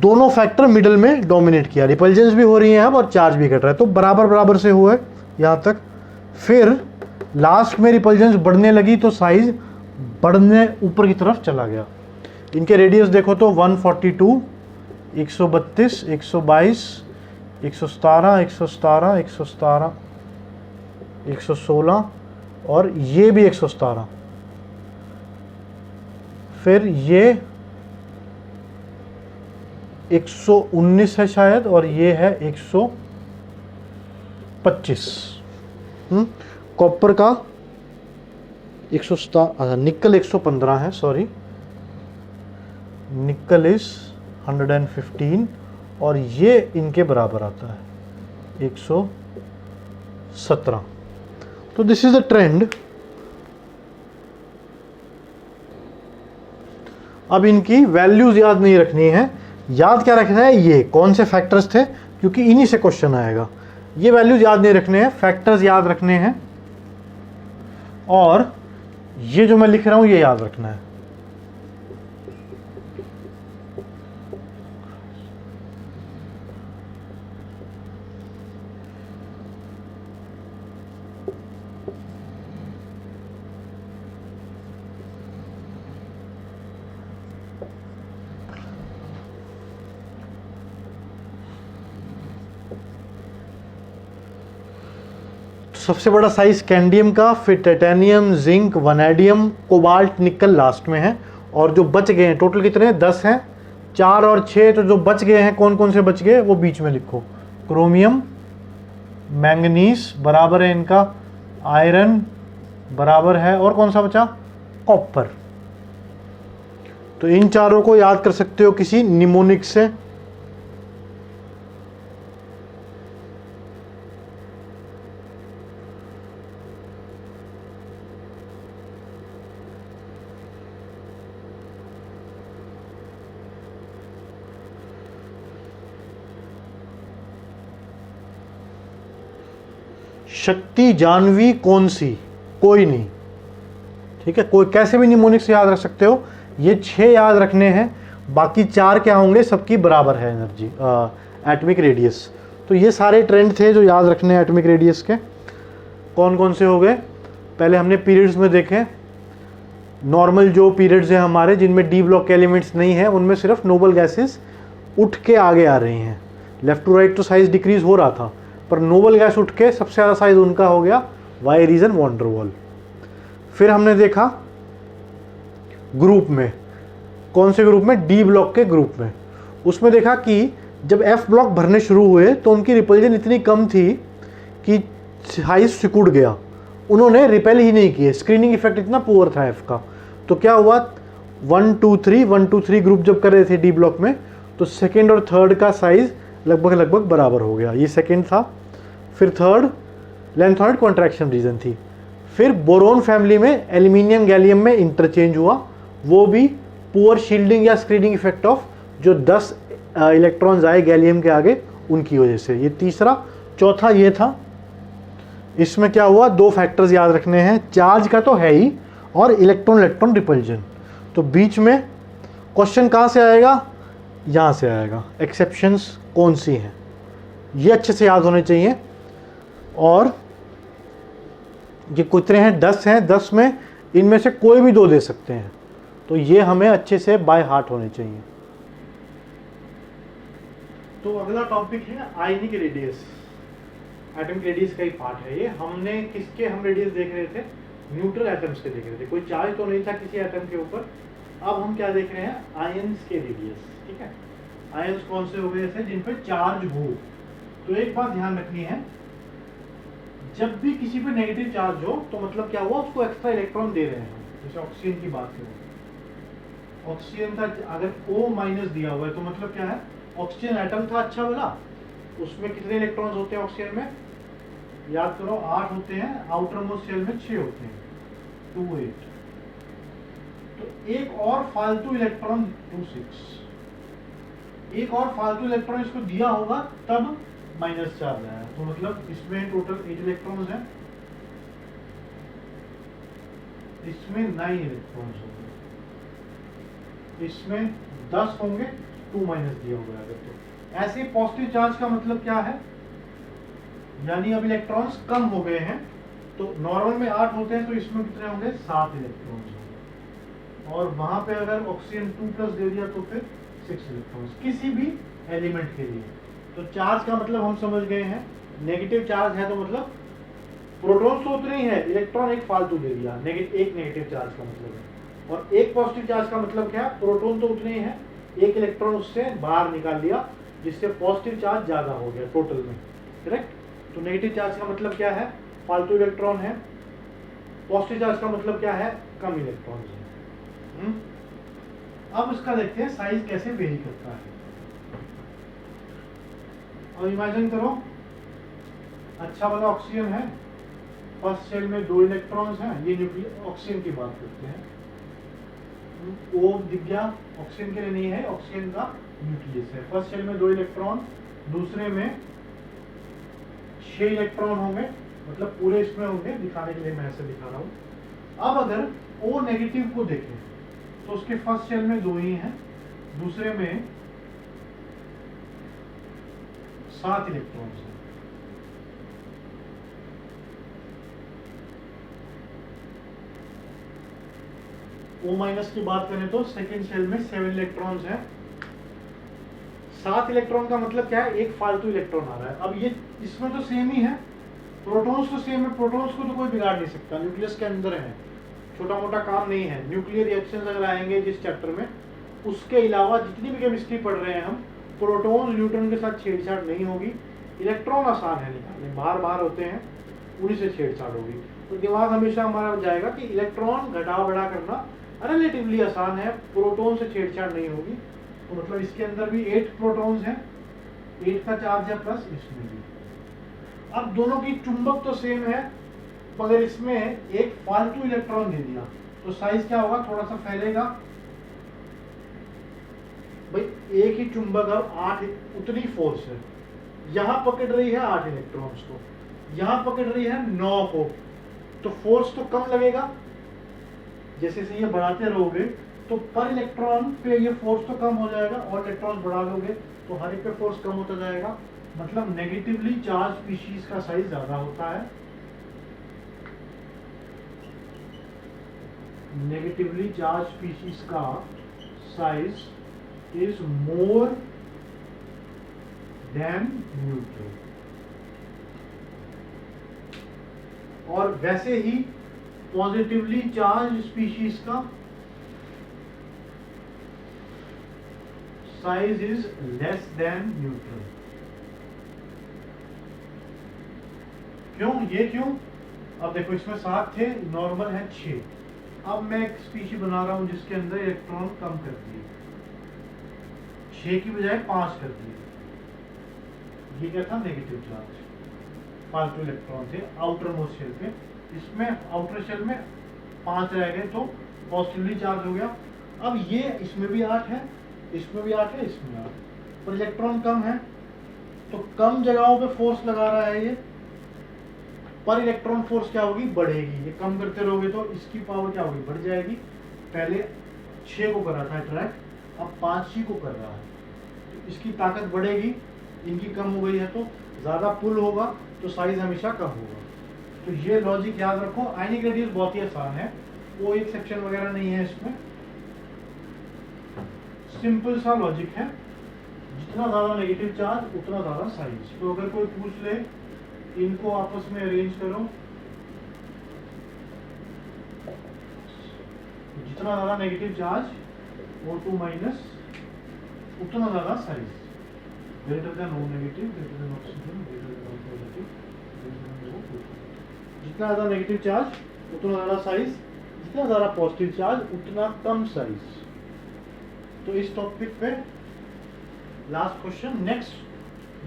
दोनों फैक्टर मिडल में डोमिनेट किया, रिपल्जेंस भी हो रही है अब और चार्ज भी घट रहा है, तो बराबर से हुआ है यहाँ तक। फिर लास्ट में रिपल्जेंस बढ़ने लगी तो साइज बढ़ने ऊपर की तरफ चला गया। इनके रेडियस देखो तो 142, 132, 122, 117, 117, 117, 116 और ये भी 117। फिर ये 119 है शायद, और ये है 125। कॉपर का 117, निकल 115 है, सॉरी, निकल इज 115 और ये इनके बराबर आता है 117। तो दिस इज द ट्रेंड। अब इनकी वैल्यूज याद नहीं रखनी है, याद क्या रखना है, ये कौन से फैक्टर्स थे, क्योंकि इन्हीं से क्वेश्चन आएगा। ये वैल्यूज याद नहीं रखने हैं, फैक्टर्स याद रखने हैं, और ये जो मैं लिख रहा हूं ये याद रखना है। सबसे बड़ा साइज कैंडियम का, फिर टाइटेनियम, जिंक, वनेडियम, कोबाल्ट, निकल लास्ट में है। और जो बच गए हैं टोटल कितने, 10 हैं, 4 और 6, तो जो बच गए हैं कौन कौन से बच गए वो बीच में लिखो। क्रोमियम, मैंगनीज बराबर है इनका, आयरन बराबर है, और कौन सा बचा, कॉपर। तो इन चारों को याद कर सकते हो किसी निमोनिक से। शक्ति जानवी कौन सी, कोई नहीं, ठीक है, कोई कैसे भी निमोनिक से याद रख सकते हो। ये 6 याद रखने हैं, बाकी 4 क्या होंगे, सबकी बराबर है एनर्जी, एटॉमिक रेडियस। तो ये सारे ट्रेंड थे जो याद रखने हैं एटॉमिक रेडियस के। कौन कौन से हो गए, पहले हमने पीरियड्स में देखे। नॉर्मल जो पीरियड्स हैं हमारे जिनमें डी ब्लॉक के एलिमेंट्स नहीं है, उनमें सिर्फ नोबल गैसेस उठ के आगे आ रही हैं। लेफ्ट टू राइट तो साइज डिक्रीज हो रहा था, पर नोबल गैस उठ के सबसे ज़्यादा साइज उनका हो गया, वाई रीजन वॉन डर वाल। फिर हमने देखा ग्रुप में, कौन से ग्रुप में, डी ब्लॉक के ग्रुप में। उसमें देखा कि जब एफ ब्लॉक भरने शुरू हुए तो उनकी रिपल्जन इतनी कम थी कि साइज सिकुड़ गया, उन्होंने रिपेल ही नहीं किए, स्क्रीनिंग इफेक्ट इतना पुअर था एफ का। तो क्या हुआ, 1 2 3 ग्रुप जब कर रहे थे डी ब्लॉक में, तो सेकेंड और थर्ड का साइज लगभग बराबर हो गया। ये सेकेंड था, फिर थर्ड लेंथॉइड कॉन्ट्रैक्शन रीजन थी। फिर बोरोन फैमिली में एल्यूमिनियम गैलियम में इंटरचेंज हुआ, वो भी पुअर शील्डिंग या स्क्रीनिंग इफेक्ट ऑफ जो 10 इलेक्ट्रॉन्स आए गैलियम के आगे उनकी वजह से। ये तीसरा। चौथा ये था, इसमें क्या हुआ, 2 फैक्टर्स याद रखने हैं, चार्ज का तो है ही, और इलेक्ट्रॉन इलेक्ट्रॉन रिपल्जन। तो बीच में क्वेश्चन कहाँ से आएगा, यहाँ से आएगा, एक्सेप्शंस कौन सी हैं, ये अच्छे से याद होने चाहिए। और ये कितने हैं, 10 हैं, 10 में इनमें से कोई भी 2 दे सकते हैं, तो ये हमें अच्छे से बाय हार्ट होने चाहिए। तो अगला टॉपिक है आयनिक रेडियस, एटॉमिक रेडियस का ही पार्ट है ये। हमने किसके हम रेडियस देख रहे थे, न्यूट्रल एटम्स के देख रहे थे, कोई चार्ज तो नहीं था किसी एटम के ऊपर। अब हम क्या देख रहे हैं, आयंस के रेडियस, ठीक है। आयंस कौन से हो गए ऐसे जिन पर चार्ज हो। तो एक बात ध्यान रखनी है, जब भी किसी पे नेगेटिव चार्ज हो तो मतलब क्या हुआ, उसको एक्स्ट्रा इलेक्ट्रॉन दे रहे हैं। जैसे ऑक्सीजन की बात करें, ऑक्सीजन का अगर O- दिया हुआ है तो मतलब क्या है, ऑक्सीजन एटम था अच्छा वाला, उसमें कितने इलेक्ट्रॉन्स होते हैं ऑक्सीजन में, याद करो 8 होते हैं, आउटर मोस्ट शेल में 6 होते हैं, 2 8। तो एक और फालतू इलेक्ट्रॉन 2 6, एक और फालतू इलेक्ट्रॉन इसको दिया होगा तब माइनस चार्ज आया। तो मतलब इसमें टोटल 8 इलेक्ट्रॉन्स हैं, इसमें 9 इलेक्ट्रॉन्स होंगे, इसमें 10 होंगे, 2 माइनस दिया हुआ है। तो ऐसे पॉजिटिव चार्ज का मतलब क्या है, यानी अब इलेक्ट्रॉन्स कम हो गए हैं। तो नॉर्मल में 8 होते हैं, तो इसमें कितने होंगे, 7 इलेक्ट्रॉन्स होंगे। और वहां पे अगर ऑक्सीजन 2+ दे दिया तो फिर 6 इलेक्ट्रॉन्स, किसी भी एलिमेंट के लिए। तो चार्ज का मतलब हम समझ गए हैं, नेगेटिव चार्ज है तो मतलब प्रोटॉन तो उतने ही है, इलेक्ट्रॉन एक फालतू दे दिया, एक नेगेटिव चार्ज का मतलब है। और एक पॉजिटिव चार्ज का मतलब क्या है, प्रोटॉन तो उतने ही है, एक इलेक्ट्रॉन उससे बाहर निकाल लिया, जिससे पॉजिटिव चार्ज ज्यादा हो गया टोटल में, करेक्ट। तो नेगेटिव चार्ज का मतलब क्या है, फालतू इलेक्ट्रॉन है। पॉजिटिव चार्ज का मतलब क्या है, कम इलेक्ट्रॉन है। अब इसका देखते हैं साइज कैसे वेरी करता है। और इमेजिन करो, अच्छा वाला ऑक्सीजन है, फर्स्ट शेल में 2 इलेक्ट्रॉन्स हैं, ये न्यूक्लियर ऑक्सीजन की बात करते हैं। O दिख गया, ऑक्सीजन के लिए नहीं है, ऑक्सीजन का न्यूक्लियस है। फर्स्ट शेल में 2 इलेक्ट्रॉन, दूसरे में 6 इलेक्ट्रॉन होंगे, मतलब पूरे इसमें होंगे, दिखाने के लिए मैं ऐसे दिखा रहा हूँ। अब अगर O नेगेटिव को देखें तो उसके फर्स्ट शेल में 2 ही हैं, दूसरे में 7 इलेक्ट्रॉन्स हैं। O माइनस की बात करें तो सेकेंड शेल में 7 इलेक्ट्रॉन्स हैं। 7 इलेक्ट्रॉन का मतलब क्या है, एक फालतू इलेक्ट्रॉन आ रहा है। अब ये इसमें तो सेम ही है, प्रोटॉन्स तो सेम है, प्रोटॉन्स को तो कोई बिगाड़ नहीं सकता, न्यूक्लियस के अंदर है, छोटा मोटा काम नहीं है। न्यूक्लियर रिएक्शंस अगर आएंगे जिस चैप्टर में, उसके अलावा जितनी भी केमिस्ट्री पढ़ रहे हैं हम, प्रोटॉन न्यूट्रॉन के साथ छेड़छाड़ नहीं होगी। इलेक्ट्रॉन आसान है निकालने, बाहर बाहर होते हैं, उन्हीं से छेड़छाड़ होगी। तो दिमाग हमेशा हमारा जाएगा कि इलेक्ट्रॉन घटा बढ़ा करना रिलेटिवली आसान है, प्रोटॉन से छेड़छाड़ नहीं होगी। तो मतलब इसके अंदर भी 8 प्रोटॉन्स हैं, 8 का चार्ज है प्लस इसमें भी। अब दोनों की चुंबक तो सेम है, मगर इसमें एक फालतू इलेक्ट्रॉन दे दिया तो साइज क्या होगा, थोड़ा सा फैलेगा। भाई एक ही चुंबक अब 8, उतनी फोर्स है, यहां पकड़ रही है 8 इलेक्ट्रॉन्स को, यहां पकड़ रही है 9 को, तो फोर्स तो कम लगेगा। जैसे जैसे ये बढ़ाते रहोगे तो पर इलेक्ट्रॉन पे ये फोर्स तो कम हो जाएगा, और इलेक्ट्रॉन बढ़ा लोगे तो हर एक पे फोर्स कम होता जाएगा। मतलब नेगेटिवली चार्ज स्पीशीज का साइज ज्यादा होता है, नेगेटिवली चार्ज स्पीशीज का size is more than neutral. और वैसे ही पॉजिटिवली चार्ज स्पीशीज का size is less than neutral. क्यों, ये क्यों? अब देखो इसमें 7 थे, नॉर्मल है 6। अब मैं एक स्पीशी बना रहा हूं जिसके अंदर इलेक्ट्रॉन कम कर दिए, 6 की बजाय 5 कर दिए। ये क्या था, नेगेटिव चार्ज, फालतू इलेक्ट्रॉन थे आउटर मोस्ट शेल पे। इसमें आउटर शेल में 5 रह गए तो पॉजिटिवली चार्ज हो गया। अब ये इसमें भी 8 है, इसमें भी 8 है, इसमें 8, पर इलेक्ट्रॉन कम है तो कम जगहों पे फोर्स लगा रहा है ये, पर इलेक्ट्रॉन फोर्स क्या होगी, बढ़ेगी। ये कम करते रहोगे तो इसकी पावर क्या होगी, बढ़ जाएगी। पहले 6 को कर रहा था अट्रैक्ट, अब 5 ही को कर रहा है, तो इसकी ताकत बढ़ेगी। इनकी कम हो गई है तो ज्यादा पुल होगा, तो साइज हमेशा कम होगा। तो ये लॉजिक याद रखो। आयनिक रेडियस बहुत ही आसान है, वो एक सेक्शन वगैरह नहीं है इसमें, सिंपल सा लॉजिक है। जितना ज्यादा नेगेटिव चार्ज उतना ज्यादा साइज। तो अगर कोई पूछ ले, इनको आपस में अरेंज करो, जितना ज्यादा नेगेटिव चार्ज O2 माइनस उतना ज्यादा size, greater than O negative, greater than oxygen, greater than O positive, greater than O। जितना ज्यादा नेगेटिव चार्ज उतना ज्यादा साइज, जितना ज्यादा पॉजिटिव चार्ज उतना कम साइज। तो इस टॉपिक पे लास्ट क्वेश्चन। नेक्स्ट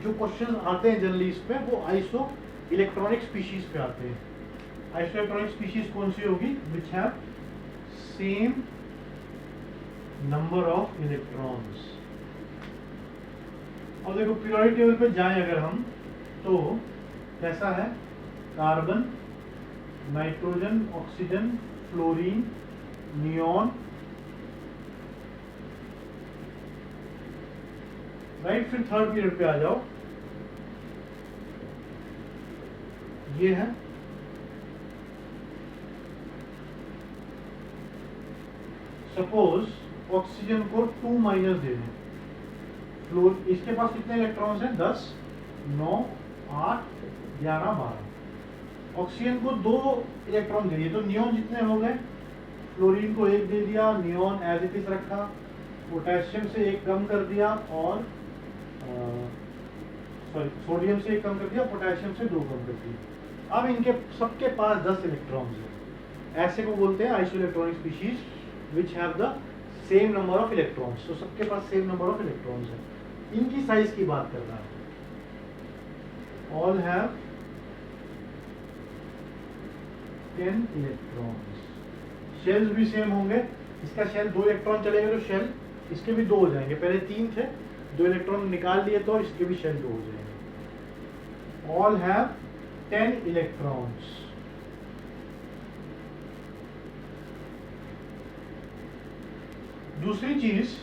जो क्वेश्चन आते हैं जनरली इस पे, वो आइसो इलेक्ट्रॉनिक स्पीशीज पे आते हैं। आइसो इलेक्ट्रॉनिक स्पीशीज कौन सी होगी, which have same number of electrons. अब देखो पीरियोडिक टेबल पे जाएं अगर हम, तो कैसा है, carbon, nitrogen, oxygen, fluorine, neon, right. फिर थर्ड पीरियड पे आ जाओ, ये है सपोज ऑक्सीजन को 2 माइनस दे दें, फ्लोर, इसके पास कितने इलेक्ट्रॉन्स हैं, 10, 9, 8, 11, 12। ऑक्सीजन को 2 इलेक्ट्रॉन दे दिए, तो नियॉन जितने हो गए, फ्लोरीन को 1 दे दिया, नियॉन एज इट इज रखा, पोटेशियम से 1 कम कर दिया, और सोडियम से 1 कम कर दिया, पोटेशियम से 2 कम कर दिया। अब इनके सबके पास 10 इलेक्ट्रॉन्स हैं। ऐसे को बोलते हैं iso electronic species which have the same number of electrons. तो सबके पास सेम नंबर ऑफ इलेक्ट्रॉन्स है। इनकी साइज की बात कर रहा है, ऑल हैव 10 इलेक्ट्रॉन्स। शेल्स भी सेम होंगे, इसका शेल 2 इलेक्ट्रॉन चलेंगे तो शेल इसके भी 2 हो जाएंगे, पहले 3 थे, 2 इलेक्ट्रॉन निकाल लिए तो इसके भी शेल 2 हो जाएंगे। All have 10 electrons. दूसरी चीज,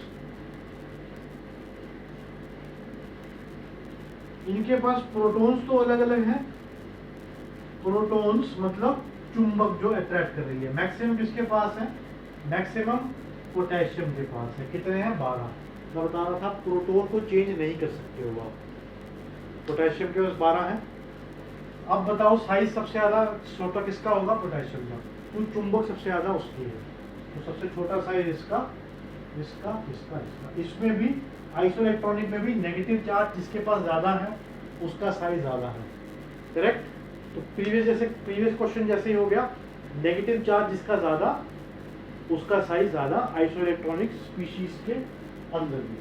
इनके पास प्रोटॉन्स तो अलग अलग हैं। प्रोटॉन्स मतलब चुंबक जो अट्रैक्ट कर रही है। मैक्सिमम किसके पास है? मैक्सिमम पोटेशियम के पास है। कितने हैं? 12। मैं बता रहा था प्रोटॉन को चेंज नहीं कर सकते हो आप। पोटेशियम के पास 12 है। अब बताओ साइज सबसे ज्यादा छोटा किसका होगा? पोटेशियम का। तो चुंबक सबसे ज्यादा उसकी है, तो सबसे छोटा साइज इसका, इसका, इसका, इसका। इसमें भी आइसोइलेक्ट्रॉनिक में भी नेगेटिव चार्ज जिसके पास ज्यादा है उसका साइज ज्यादा है। करेक्ट? तो प्रीवियस क्वेश्चन जैसे ही हो गया, नेगेटिव चार्ज जिसका ज्यादा उसका साइज ज्यादा आइसोइलेक्ट्रॉनिक स्पीशीज के अंदर भी।